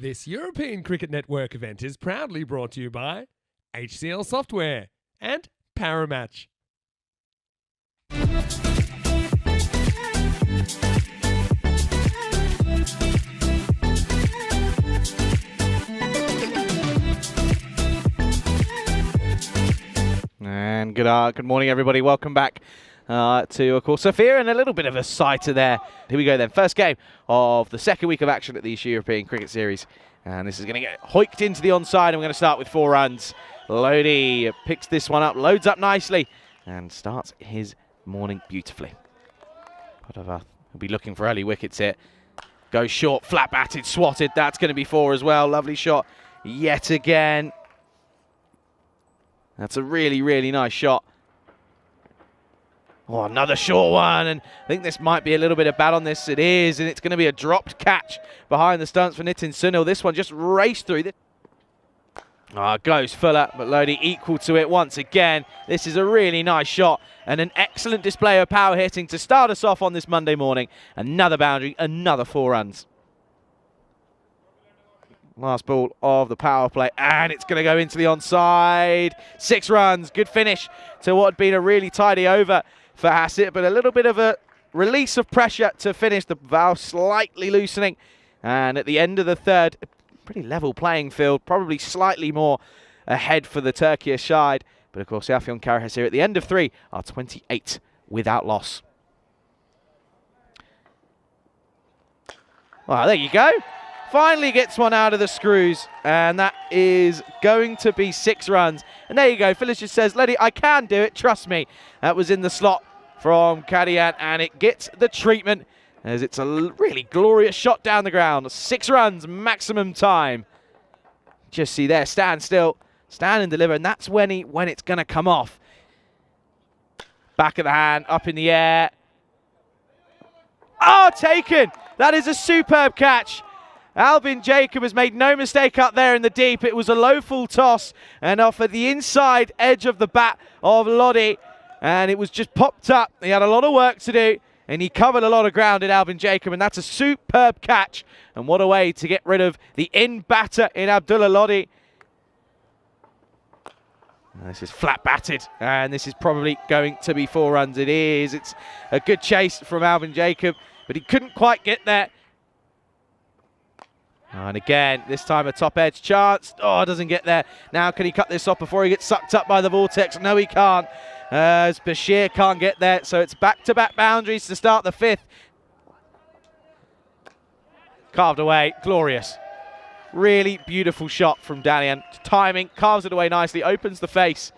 This European Cricket Network event is proudly brought to you by HCL Software and Paramatch. And good morning, everybody. Welcome back to, of course, Sophia, and a little bit of a sighter there. Here we go then. First game of the second week of action at the European Cricket Series. And this is going to get hoiked into the onside, and we're going to start with 4 runs. Lodi picks this one up, loads up nicely, and starts his morning beautifully. He'll be looking for early wickets here. Goes short, flat batted, swatted. That's going to be 4 as well. Lovely shot yet again. That's a really, really nice shot. Oh, another short one, and I think this might be a little bit of bat on this. It is, and it's going to be a dropped catch behind the stumps for Nitin Sunil. This one just raced through. Goes Fuller, but Lodi equal to it once again. This is a really nice shot and an excellent display of power hitting to start us off on this Monday morning. Another boundary, another 4 runs. Last ball of the power play, and it's going to go into the onside. 6 runs, good finish to what had been a really tidy over for Hassett, but a little bit of a release of pressure to finish. The valve slightly loosening, and at the end of the third, pretty level playing field, probably slightly more ahead for the Turkish side. But of course, Afyon Karahes here at the end of 3 are 28 without loss. Well, there you go. Finally gets one out of the screws, and that is going to be 6 runs. And there you go. Phyllis just says, Lodi, I can do it, trust me. That was in the slot from Kadian, and it gets the treatment as it's a really glorious shot down the ground. 6 runs, maximum time. Just see there, stand still, stand and deliver, and that's when it's going to come off. Back of the hand, up in the air. Oh, taken! That is a superb catch. Alvin Jacob has made no mistake up there in the deep. It was a low full toss and off at the inside edge of the bat of Lodi, and it was just popped up. He had a lot of work to do, and he covered a lot of ground in Alvin Jacob, and that's a superb catch. And what a way to get rid of the in-batter in Abdullah Lodi. This is flat batted, and this is probably going to be 4 runs. It is. It's a good chase from Alvin Jacob, but he couldn't quite get there. And again, this time a top edge chance. Oh, doesn't get there. Now can he cut this off before he gets sucked up by the vortex? No, he can't. As Bashir can't get there. So it's back-to-back boundaries to start the 5th. Carved away. Glorious. Really beautiful shot from Dalian. Timing. Carves it away nicely. Opens the face.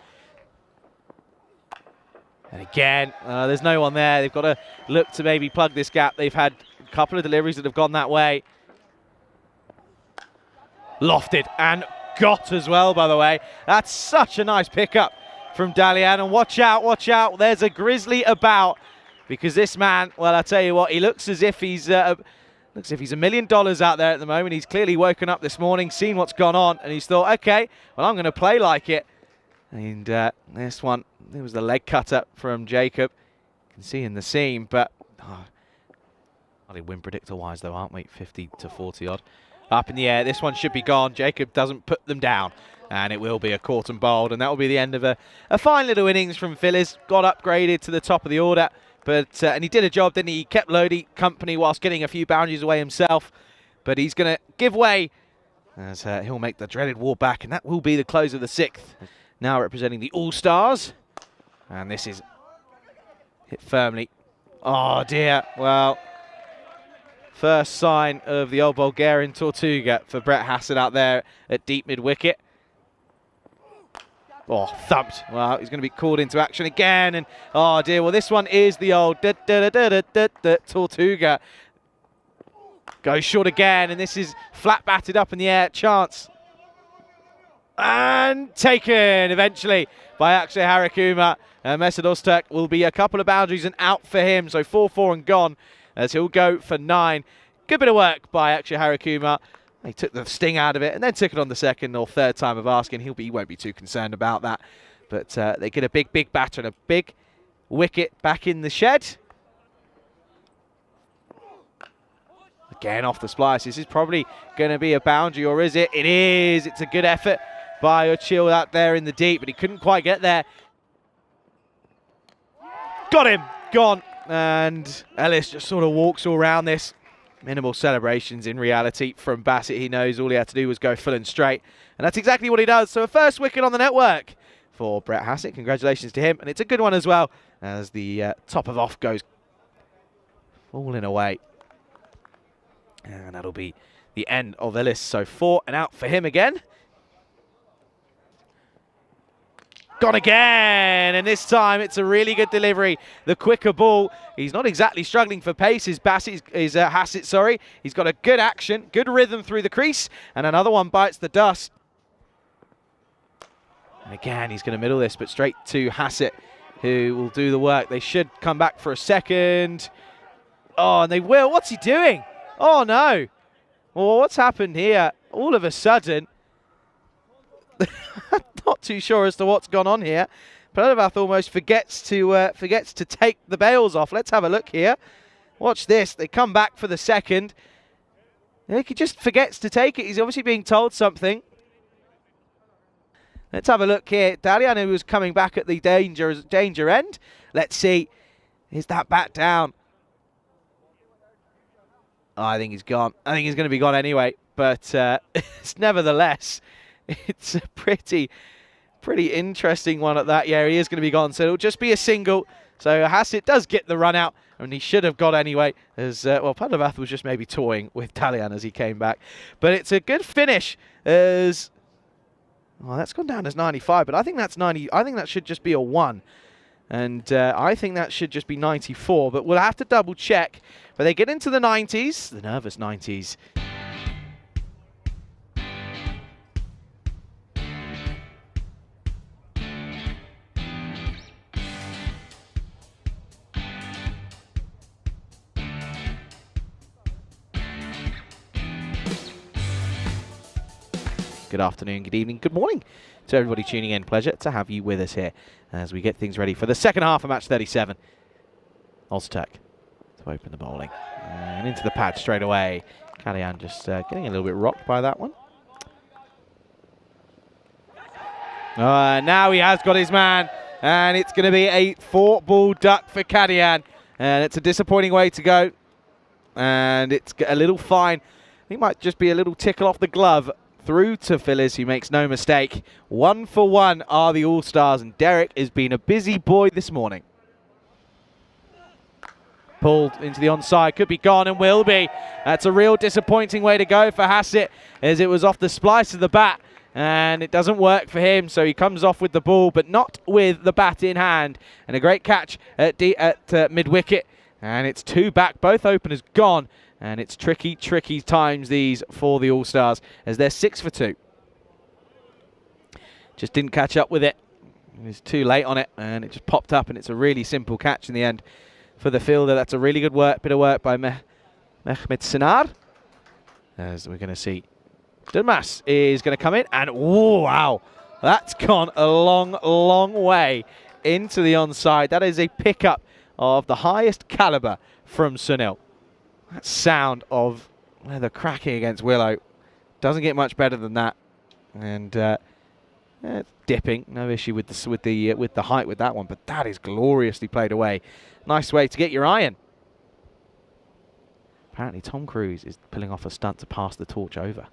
And again, there's no one there. They've got to look to maybe plug this gap. They've had a couple of deliveries that have gone that way. Lofted and got as well, by the way. That's such a nice pickup from Dalian. And watch out, there's a grizzly about, because this man, well, I tell you what, he looks as if he's $1 million out there at the moment. He's clearly woken up this morning, seen what's gone on, and he's thought, okay, well, I'm going to play like it. And this one, it was the leg cutter from Jacob. You can see in the seam, but win predictor-wise though, aren't we? 50 to 40 odd. Up in the air, this one should be gone. Jacob doesn't put them down, and it will be a caught and bowled, and that will be the end of a fine little innings from Phyllis. Got upgraded to the top of the order, but and he did a job, didn't he? He kept Lodi company whilst getting a few boundaries away himself, but he's going to give way as he'll make the dreaded war back, and that will be the close of the 6th. Now representing the All-Stars, and this is hit firmly. Oh dear, well, first sign of the old Bulgarian Tortuga for Brett Hassett out there at deep mid-wicket. Oh, thumped. Well, he's going to be called into action again. And oh dear, well, this one is the old Tortuga. Goes short again, and this is flat batted up in the air. Chance. And taken eventually by Akshay Harakuma. Mesut Öztürk will be a couple of boundaries and out for him. So 4-4 and gone, as he'll go for 9. Good bit of work by Akshay Harakuma. He took the sting out of it and then took it on the 2nd or 3rd time of asking. He won't be too concerned about that. But they get a big batter and a big wicket back in the shed. again off the splice. This is probably going to be a boundary, or is it? It is. It's a good effort by Uchil out there in the deep, but he couldn't quite get there. Got him. Gone. And Ellis just sort of walks all around this. Minimal celebrations in reality from Bassett. He knows all he had to do was go full and straight. And that's exactly what he does. So a first wicket on the network for Brett Hassett. Congratulations to him. And it's a good one as well, as the top of off goes falling away. And that'll be the end of Ellis. So 4 and out for him again. Gone again, and this time it's a really good delivery. The quicker ball. He's not exactly struggling for pace. Hassett, sorry. He's got a good action, good rhythm through the crease, and another one bites the dust. And again, he's going to middle this, but straight to Hassett, who will do the work. They should come back for a second. Oh, and they will. What's he doing? Oh, no. Well, what's happened here? All of a sudden, not too sure as to what's gone on here. Pranavath almost forgets to take the bails off. Let's have a look here. Watch this. They come back for the second. He just forgets to take it. He's obviously being told something. Let's have a look here. Dalian, who was coming back at the danger end. Let's see. Is that bat down? Oh, I think he's gone. I think he's going to be gone anyway. But it's nevertheless, it's a pretty interesting one at that. Yeah, he is going to be gone. So it'll just be a single. So Hassett does get the run out. And he should have got anyway. As well, Pranavath was just maybe toying with Dalian as he came back. But it's a good finish as... Well, that's gone down as 95, but I think that's 90. I think that should just be a 1. And I think that should just be 94, but we'll have to double check. But they get into the 90s, the nervous 90s. Good afternoon, good evening, good morning to everybody tuning in. Pleasure to have you with us here as we get things ready for the second half of match 37. Ozturk to open the bowling. And into the pad straight away. Kalian just getting a little bit rocked by that one. Now he has got his man. And it's going to be a 4-ball duck for Kadian. And it's a disappointing way to go. And it's a little fine. I think it might just be a little tickle off the glove. Through to Phillies, who makes no mistake. 1 for 1 are the All-Stars, and Derek has been a busy boy this morning. Pulled into the onside, could be gone and will be. That's a real disappointing way to go for Hassett, as it was off the splice of the bat, and it doesn't work for him, so he comes off with the ball, but not with the bat in hand. And a great catch at mid-wicket, and it's 2 back, both openers gone. And it's tricky times these for the All-Stars as they're 6 for 2. Just didn't catch up with it. It was too late on it and it just popped up, and it's a really simple catch in the end for the fielder. That's a really good bit of work by Mehmet Sinar. As we're going to see, Durmas is going to come in and wow, that's gone a long way into the onside. That is a pickup of the highest caliber from Sunil. That sound of the cracking against Willow doesn't get much better than that, and dipping, no issue with the height with that one, but that is gloriously played away. Nice way to get your iron. Apparently, Tom Cruise is pulling off a stunt to pass the torch over,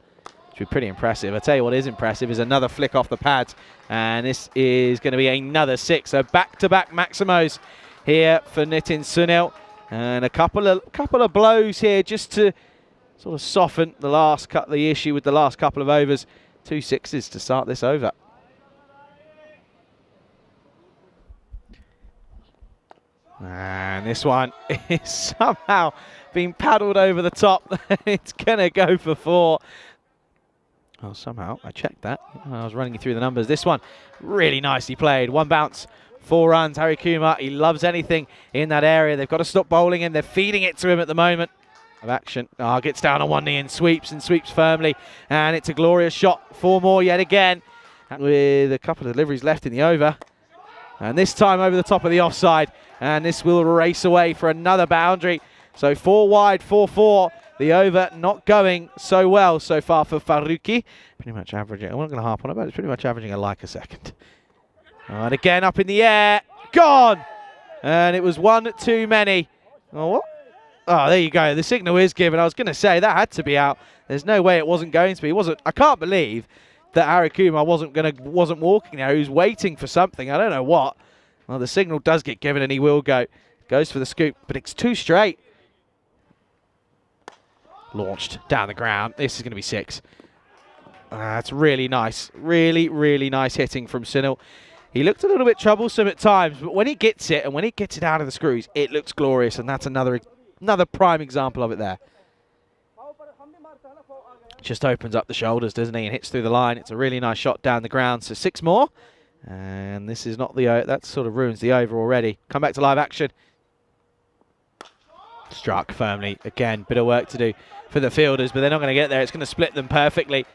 which would be pretty impressive. I tell you what is impressive is another flick off the pads, and this is going to be another 6. So back-to-back Maximos here for Nitin Sunil. And a couple of blows here just to sort of soften the issue with the last couple of overs. 2 6s to start this over. And this one is somehow being paddled over the top. It's going to go for 4. Well, somehow, I checked that. I was running you through the numbers. This one, really nicely played. 1 bounce. 4 runs, Harry Kumar, he loves anything in that area. They've got to stop bowling him. They're feeding it to him at the moment. Of action. Gets down on one knee and sweeps firmly. And it's a glorious shot. 4 more yet again. With a couple of deliveries left in the over. And this time over the top of the offside. And this will race away for another boundary. So 4 wide, 4-4 The over not going so well so far for Faruqi. Pretty much averaging, I'm not going to harp on it, but it's pretty much averaging a second. And again up in the air, gone! And it was one too many. Oh, what? Oh, there you go. The signal is given. I was going to say that had to be out. There's no way it wasn't going to be. I can't believe that Harakuma wasn't walking there. He was waiting for something. I don't know what. Well, the signal does get given and he will go. Goes for the scoop, but it's too straight. Launched down the ground. This is going to be 6. That's really nice. Really, really nice hitting from Sunil. He looked a little bit troublesome at times, but when he gets it and when he gets it out of the screws, it looks glorious, and that's another prime example of it there. Just opens up the shoulders, doesn't he, and hits through the line. It's a really nice shot down the ground. So 6 more, and this is not the that sort of ruins the over already. Come back to live action. Struck firmly. Again, bit of work to do for the fielders, but they're not going to get there. It's going to split them perfectly.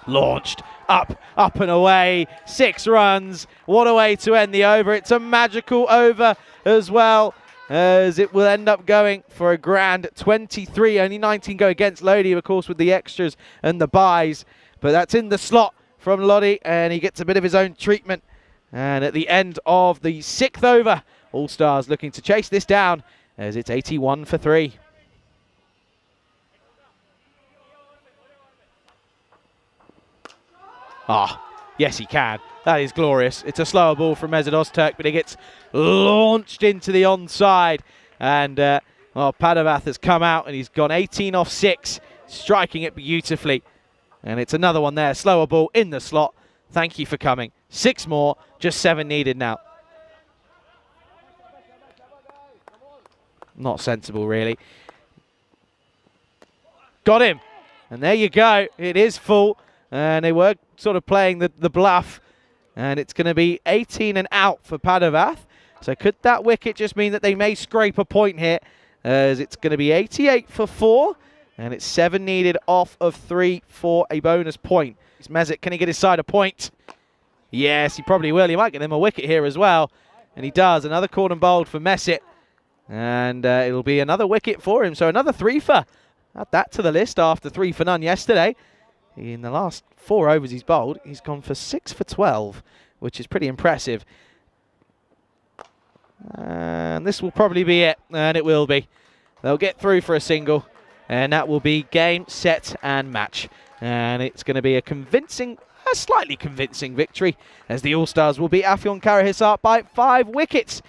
Launched, up and away. 6 runs. What a way to end the over. It's a magical over as well, as it will end up going for a grand 23. Only 19 go against Lodi, of course, with the extras and the buys. But that's in the slot from Lodi, and he gets a bit of his own treatment. And at the end of the 6th over, All Stars looking to chase this down, as it's 81 for 3. Ah, yes he can. That is glorious. It's a slower ball from Mesut Öztürk, but it gets launched into the onside. And well, Padavath has come out and he's gone 18 off 6, striking it beautifully. And it's another one there. Slower ball in the slot. Thank you for coming. 6 more, just 7 needed now. Not sensible, really. Got him. And there you go. It is full. And they were sort of playing the bluff. And it's going to be 18 and out for Padavath. So could that wicket just mean that they may scrape a point here? As it's going to be 88 for 4. And it's 7 needed off of 3 for a bonus point. It's Mesut. Can he get his side a point? Yes, he probably will. He might get him a wicket here as well. And he does. Another corner bowled for Mesut. And it'll be another wicket for him. So another 3-fer. Add that to the list after 3 for none yesterday. In the last 4 overs he's bowled, he's gone for 6 for 12, which is pretty impressive. And this will probably be it, and it will be. They'll get through for a single, and that will be game, set, and match. And it's going to be a slightly convincing victory, as the All-Stars will beat Afyon Karahisar by 5 wickets.